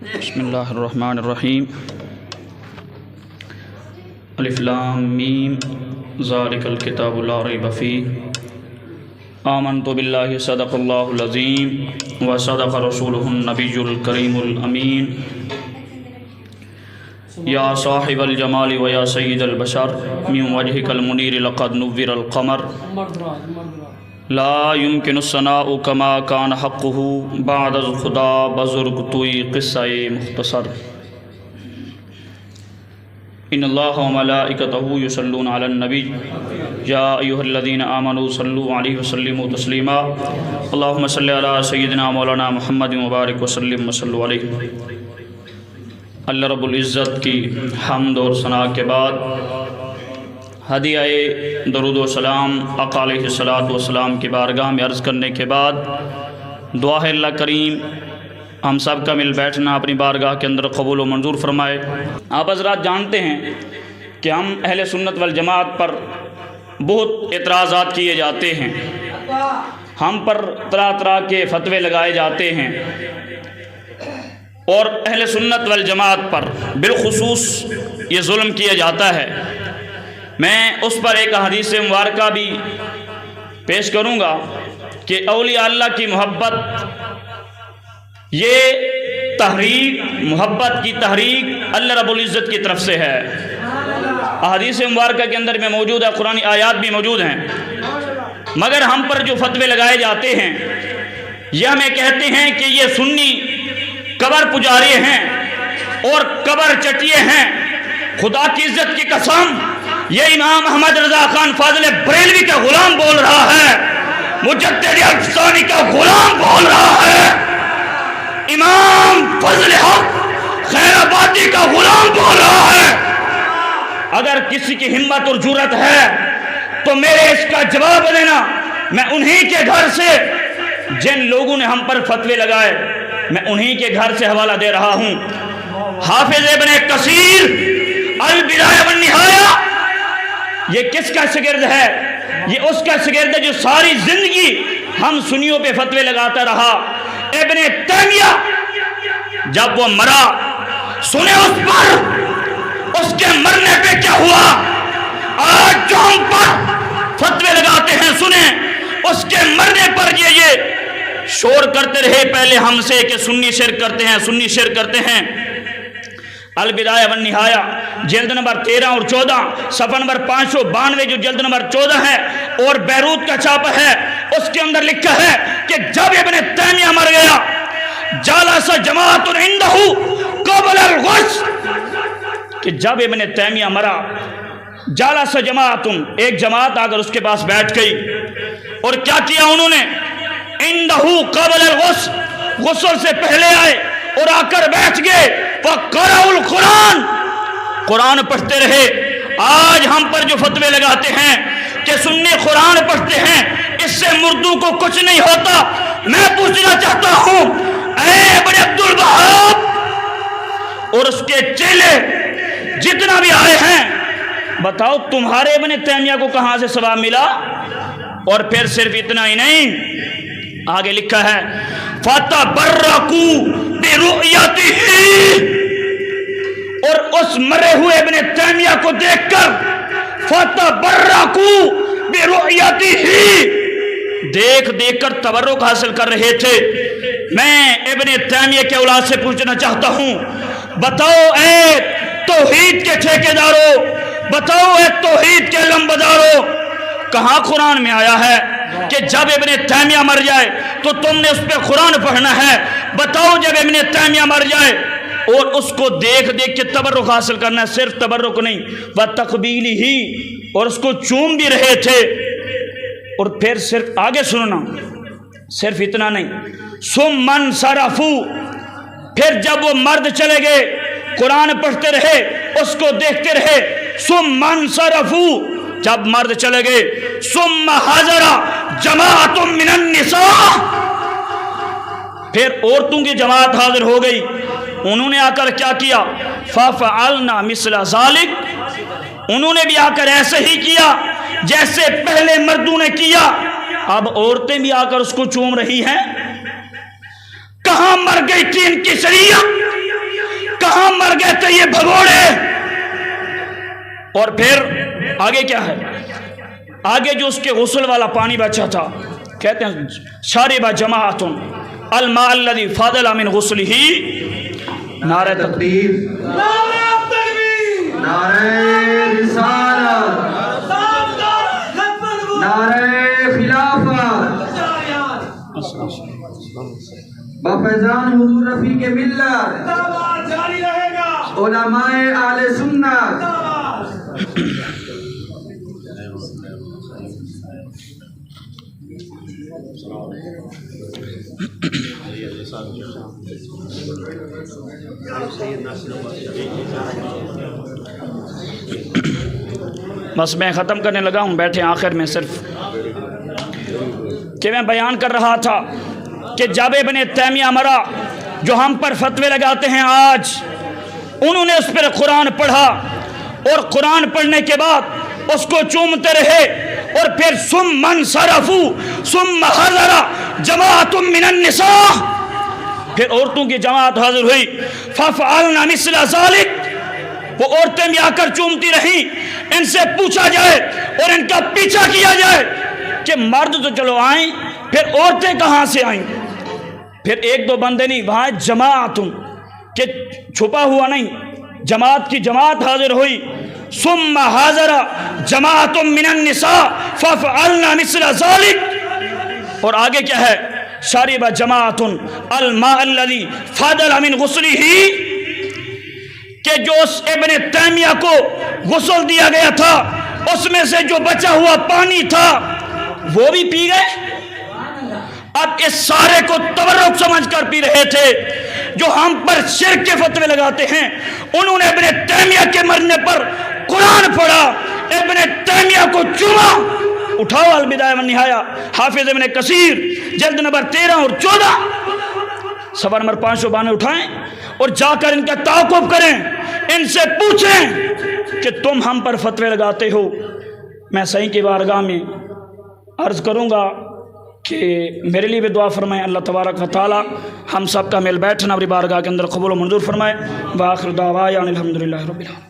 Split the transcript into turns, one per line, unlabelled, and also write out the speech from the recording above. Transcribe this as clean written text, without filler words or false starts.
بسم اللہ الرحمن الرحیم الف لام میم ذالک الکتاب لا ریب فیہ آمنت باللہ صدق اللہ العظیم وصدق رسولہ النبی الکریم الامین یا صاحب الجمال و یا سید البشر من وجہک المنیر لقد نور القمر لا يمكن الثناء كما كان حقه بعد الخدا بزرگ توئی قصہ مختصر ان اللہ وملائکته یصلون علی النبی یا ایھا الذین آمنوا صلوا علیہ وسلموا تسلیما اللہم صل علی سیدنا مولانا محمد مبارک وسلم وصلوا علیہ۔ اللہ رب العزت کی حمد اور ثنا کے بعد ہدیہ درود و سلام آقا علیہ الصلوۃ والسلام کی بارگاہ میں عرض کرنے کے بعد دعا ہے اللہ کریم ہم سب کا مل بیٹھنا اپنی بارگاہ کے اندر قبول و منظور فرمائے۔ آپ حضرات جانتے ہیں کہ ہم اہل سنت والجماعت پر بہت اعتراضات کیے جاتے ہیں، ہم پر طرح طرح کے فتوے لگائے جاتے ہیں، اور اہل سنت والجماعت پر بالخصوص یہ ظلم کیا جاتا ہے۔ میں اس پر ایک حدیث مبارکہ بھی پیش کروں گا کہ اولیاء اللہ کی محبت یہ تحریک، محبت کی تحریک اللہ رب العزت کی طرف سے ہے۔ حدیث مبارکہ کے اندر میں موجود ہے، قرآنی آیات بھی موجود ہیں، مگر ہم پر جو فتوے لگائے جاتے ہیں یہ ہمیں کہتے ہیں کہ یہ سنی قبر پجاری ہیں اور قبر چٹیے ہیں۔ خدا کی عزت کی قسم یہ امام احمد رضا خان فاضل بریلوی کا غلام بول رہا ہے، مجدد افسانی کا غلام بول رہا ہے، امام فضل حق خیر آبادی کا غلام بول رہا ہے۔ اگر کسی کی ہمت اور جرت ہے تو میرے اس کا جواب دینا۔ میں انہی کے گھر سے، جن لوگوں نے ہم پر فتوے لگائے، میں انہی کے گھر سے حوالہ دے رہا ہوں۔ حافظ ابن کثیر البدایہ والنہایہ یہ کس کا شاگرد ہے؟ یہ اس کا شاگرد ہے جو ساری زندگی ہم سنیوں پہ فتوے لگاتا رہا۔ ابن تیمیہ جب وہ مرا، سنے اس پر، اس کے مرنے پہ کیا ہوا؟ آج جو ہم پر فتوے لگاتے ہیں، سنیں اس کے مرنے پر یہ شور کرتے رہے پہلے ہم سے کہ سنی شرک کرتے ہیں، سنی شرک کرتے ہیں۔ البدایہ والنہایہ جلد نمبر 13 اور 14 صفحہ نمبر 592 جو جلد نمبر 14 ہے اور بیروت کا چھاپا ہے، اس کے اندر لکھا ہے کہ جب ابن تیمیہ مر گیا، جالس جماعت عنده قبل الغسل، کہ جب ابن تیمیہ مرا، جالس جماعت، ایک جماعت آگر اس کے پاس بیٹھ گئی اور کیا کیا انہوں نے؟ عنده قبل الغسل، غسل سے پہلے آئے اور آ کر بیٹھ گئے، وَقَرَأُوا الْقُرْآنَ، قرآن پڑھتے رہے۔ آج ہم پر جو فتوے لگاتے ہیں کہ سنی قرآن پڑھتے ہیں، اس سے مردوں کو کچھ نہیں ہوتا، میں پوچھنا چاہتا ہوں اے ابن عبد الوہاب اور اس کے چیلے جتنا بھی آئے ہیں، بتاؤ تمہارے ابن تیمیہ کو کہاں سے ثواب ملا؟ اور پھر صرف اتنا ہی نہیں، آگے لکھا ہے فَتَبَرَّكُوا بِرُؤْيَتِهِ، اور اس مرے ہوئے ابن تیمیہ کو دیکھ کر فَتَبَرَّكُوا بِرُؤْيَتِهِ، دیکھ دیکھ کر تبرک حاصل کر رہے تھے۔ میں ابن تیمیہ کے اولاد سے پوچھنا چاہتا ہوں، بتاؤ اے توحید کے ٹھیکیداروں، بتاؤ اے توحید کے علمبرداروں، کہاں قرآن میں آیا ہے کہ جب ابن تیمیہ مر جائے تو تم نے اس پہ قرآن پڑھنا ہے؟ بتاؤ جب ابن تیمیہ مر جائے اور اس کو دیکھ دیکھ کے تبرک حاصل کرنا ہے، صرف تبرک نہیں وَتَقْبِيلِهِ، اور اس کو چوم بھی رہے تھے۔ اور پھر صرف آگے سننا، صرف اتنا نہیں، ثُمَّ انصَرَفُوا، پھر جب وہ مرد چلے گئے، قرآن پڑھتے رہے، اس کو دیکھتے رہے، ثُمَّ انصَرَفُوا، جب مرد چلے گئے، ثُمَّ حَضَرَ جَمَاعَةٌ مِّنَ النِّسَاءِ، پھر عورتوں کی جماعت حاضر ہو گئی، انہوں نے آ کر کیا کیا؟ فَفَعَلْنَا مِثْلَ ذَلِكَ، انہوں نے بھی آ کر ایسے ہی کیا جیسے پہلے مردوں نے کیا۔ اب عورتیں بھی آ کر اس کو چوم رہی ہیں۔ کہاں مر گئی تھی ان کی شریعت؟ کہاں مر گئے تھے یہ بھگوڑے؟ اور پھر آگے کیا ہے؟ آگے جو اس کے غسل والا پانی بچا تھا، کہتے ہیں شارب جماعت الماء الذي فاضل من غسلہ نعرہ تکبیر،
نعرہ رسالت، نعرہ خلافت، بفیضان حضور رفیق ملت، علماء اہل سنت۔
بس میں ختم کرنے لگا ہوں، بیٹھے آخر میں صرف کہ میں بیان کر رہا تھا کہ جب ابن تیمیہ مرا، جو ہم پر فتوے لگاتے ہیں آج، انہوں نے اس پر قرآن پڑھا اور قرآن پڑھنے کے بعد اس کو چومتے رہے، اور پھر ثم انصرفوا ثم حضر جماعت من النساء، پھر عورتوں کی جماعت حاضر ہوئی، ففعلنا مثل ذلك، وہ عورتیں بھی آ کر چومتی رہیں۔ ان سے پوچھا جائے اور ان کا پیچھا کیا جائے کہ مرد تو چلو آئیں، پھر عورتیں کہاں سے آئیں؟ پھر ایک دو بندے نہیں، وہاں جماعت کہ چھپا ہوا نہیں، جماعت کی جماعت حاضر ہوئی۔ ثم حاضر جماعت من النساء ففعلنا مثل ذلك، اور آگے کیا ہے؟ شارب جماعت الماء الذي فاضل من غسلہ، کہ جو اس ابن تیمیہ کو غسل دیا گیا تھا اس میں سے جو بچا ہوا پانی تھا وہ بھی پی گئے۔ اب اس سارے کو تبرک سمجھ کر پی رہے تھے۔ جو ہم پر شرک کے فتوے لگاتے ہیں، انہوں نے ابن تیمیہ کے مرنے پر قرآن پڑھا، ابن تیمیہ کو چوما۔ اٹھاؤ البدایہ والنہایہ، حافظ ابن کثیر، جلد نمبر 13 اور 14، صفحہ نمبر 592 اٹھائیں اور جا کر ان کا تعاقب کریں، ان سے پوچھیں کہ تم ہم پر فتوے لگاتے ہو۔ میں صحیح کی بارگاہ میں عرض کروں گا کہ میرے لیے بھی دعا فرمائیں، اللہ تبارک و تعالی ہم سب کا مل بیٹھنا اپنی بارگاہ کے اندر قبول و منظور فرمائے۔ وآخر دعوانا الحمدللہ رب العالمین۔